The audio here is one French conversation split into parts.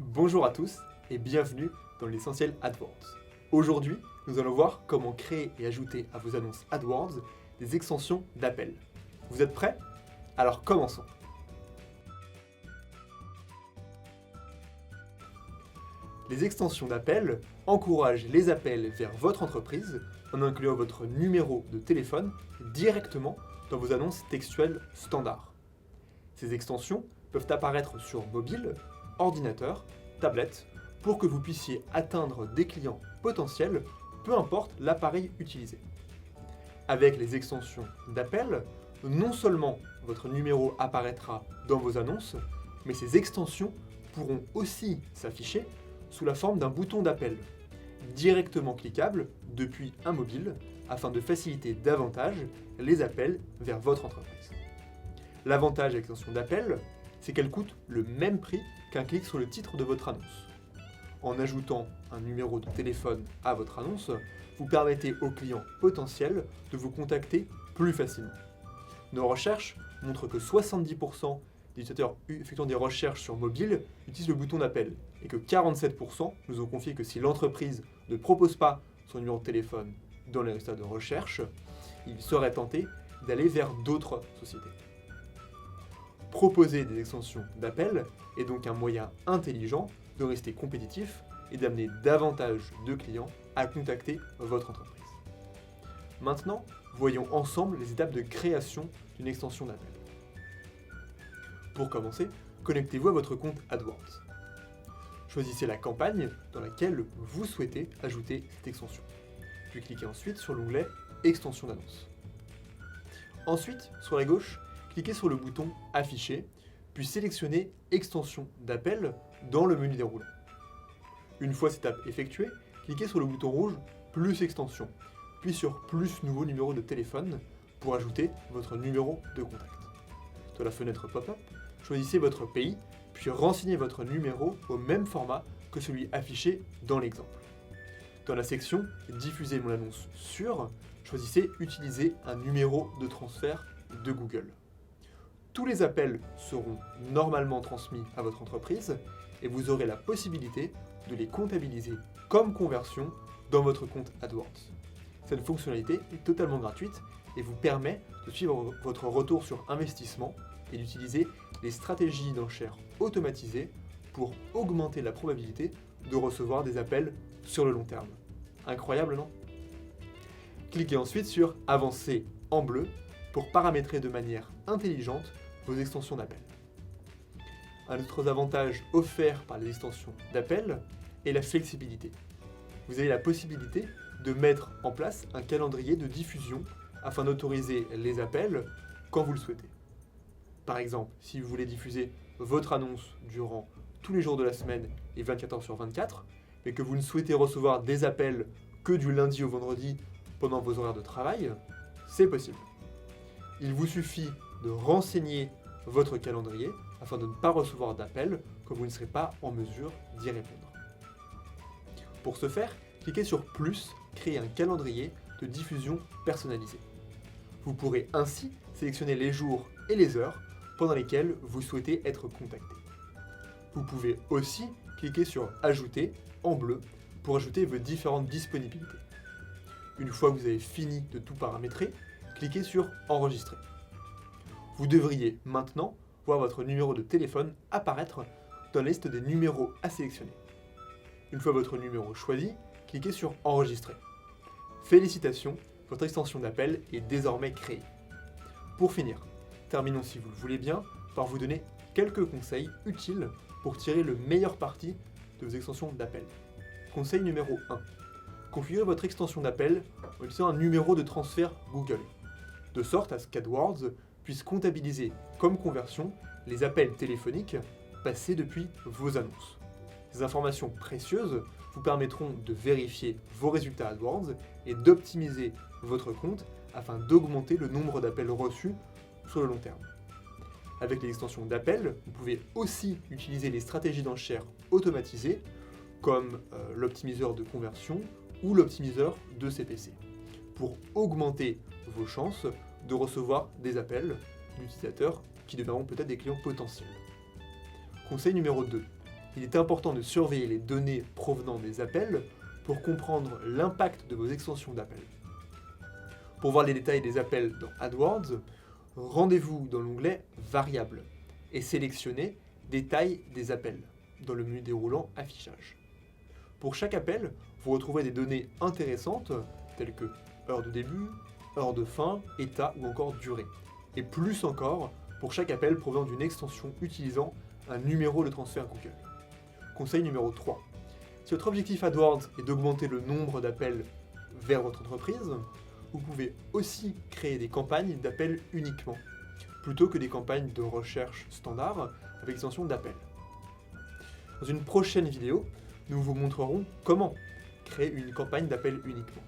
Bonjour à tous et bienvenue dans l'essentiel AdWords. Aujourd'hui, nous allons voir comment créer et ajouter à vos annonces AdWords des extensions d'appel. Vous êtes prêts? Alors commençons. Les extensions d'appel encouragent les appels vers votre entreprise en incluant votre numéro de téléphone directement dans vos annonces textuelles standards. Ces extensions peuvent apparaître sur mobile, ordinateur, tablette, pour que vous puissiez atteindre des clients potentiels, peu importe l'appareil utilisé. Avec les extensions d'appel, non seulement votre numéro apparaîtra dans vos annonces, mais ces extensions pourront aussi s'afficher sous la forme d'un bouton d'appel, directement cliquable depuis un mobile, afin de faciliter davantage les appels vers votre entreprise. L'avantage de l'extension d'appel, c'est qu'elle coûte le même prix qu'un clic sur le titre de votre annonce. En ajoutant un numéro de téléphone à votre annonce, vous permettez aux clients potentiels de vous contacter plus facilement. Nos recherches montrent que 70% des utilisateurs effectuant des recherches sur mobile utilisent le bouton d'appel et que 47% nous ont confié que si l'entreprise ne propose pas son numéro de téléphone dans les résultats de recherche, ils seraient tentés d'aller vers d'autres sociétés. Proposer des extensions d'appel est donc un moyen intelligent de rester compétitif et d'amener davantage de clients à contacter votre entreprise. Maintenant, voyons ensemble les étapes de création d'une extension d'appel. Pour commencer, connectez-vous à votre compte AdWords. Choisissez la campagne dans laquelle vous souhaitez ajouter cette extension. Puis cliquez ensuite sur l'onglet Extension d'annonce. Ensuite, sur la gauche, cliquez sur le bouton Afficher, puis sélectionnez Extension d'appel dans le menu déroulant. Une fois cette étape effectuée, cliquez sur le bouton rouge Plus extension, puis sur Plus nouveau numéro de téléphone pour ajouter votre numéro de contact. Dans la fenêtre pop-up, choisissez votre pays, puis renseignez votre numéro au même format que celui affiché dans l'exemple. Dans la section Diffuser mon annonce sur, choisissez Utiliser un numéro de transfert de Google. Tous les appels seront normalement transmis à votre entreprise et vous aurez la possibilité de les comptabiliser comme conversion dans votre compte AdWords. Cette fonctionnalité est totalement gratuite et vous permet de suivre votre retour sur investissement et d'utiliser les stratégies d'enchères automatisées pour augmenter la probabilité de recevoir des appels sur le long terme. Incroyable, non? Cliquez ensuite sur Avancer en bleu pour paramétrer de manière intelligente vos extensions d'appel. Un autre avantage offert par les extensions d'appel est la flexibilité. Vous avez la possibilité de mettre en place un calendrier de diffusion afin d'autoriser les appels quand vous le souhaitez. Par exemple, si vous voulez diffuser votre annonce durant tous les jours de la semaine et 24 heures sur 24, mais que vous ne souhaitez recevoir des appels que du lundi au vendredi pendant vos horaires de travail, c'est possible. Il vous suffit de renseigner votre calendrier afin de ne pas recevoir d'appels quand vous ne serez pas en mesure d'y répondre. Pour ce faire, cliquez sur Plus, créer un calendrier de diffusion personnalisé. Vous pourrez ainsi sélectionner les jours et les heures pendant lesquels vous souhaitez être contacté. Vous pouvez aussi cliquer sur Ajouter en bleu pour ajouter vos différentes disponibilités. Une fois que vous avez fini de tout paramétrer, cliquez sur Enregistrer. Vous devriez maintenant voir votre numéro de téléphone apparaître dans la liste des numéros à sélectionner. Une fois votre numéro choisi, cliquez sur Enregistrer. Félicitations, votre extension d'appel est désormais créée. Pour finir, terminons si vous le voulez bien par vous donner quelques conseils utiles pour tirer le meilleur parti de vos extensions d'appel. Conseil numéro 1. Configurez votre extension d'appel en utilisant un numéro de transfert Google, de sorte à ce qu'AdWords puisse comptabiliser comme conversion les appels téléphoniques passés depuis vos annonces. Ces informations précieuses vous permettront de vérifier vos résultats AdWords et d'optimiser votre compte afin d'augmenter le nombre d'appels reçus sur le long terme. Avec les extensions d'appel, vous pouvez aussi utiliser les stratégies d'enchères automatisées comme l'optimiseur de conversion ou l'optimiseur de CPC pour augmenter vos chances de recevoir des appels d'utilisateurs qui deviendront peut-être des clients potentiels. Conseil numéro 2. il est important de surveiller les données provenant des appels pour comprendre l'impact de vos extensions d'appels. Pour voir les détails des appels dans AdWords, rendez-vous dans l'onglet Variables et sélectionnez Détails des appels dans le menu déroulant Affichage. Pour chaque appel, vous retrouverez des données intéressantes telles que heure de début, heure de fin, état ou encore durée. Et plus encore pour chaque appel provenant d'une extension utilisant un numéro de transfert Google. Conseil numéro 3. Si votre objectif AdWords est d'augmenter le nombre d'appels vers votre entreprise, vous pouvez aussi créer des campagnes d'appels uniquement, plutôt que des campagnes de recherche standard avec extension d'appels. Dans une prochaine vidéo, nous vous montrerons comment créer une campagne d'appel uniquement.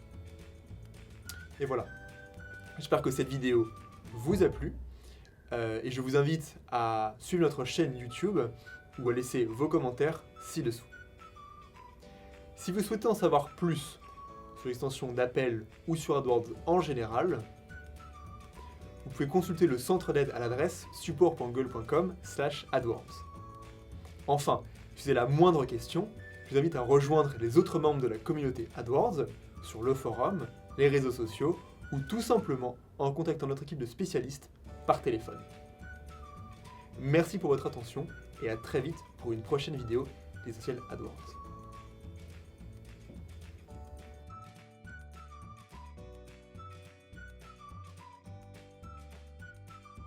Et voilà. J'espère que cette vidéo vous a plu et je vous invite à suivre notre chaîne YouTube ou à laisser vos commentaires ci-dessous. Si vous souhaitez en savoir plus sur l'extension d'appel ou sur AdWords en général, vous pouvez consulter le centre d'aide à l'adresse support.google.com/AdWords. Enfin, si vous avez la moindre question, je vous invite à rejoindre les autres membres de la communauté AdWords sur le forum, les réseaux sociaux ou tout simplement en contactant notre équipe de spécialistes par téléphone. Merci pour votre attention et à très vite pour une prochaine vidéo d'Essentiel AdWords.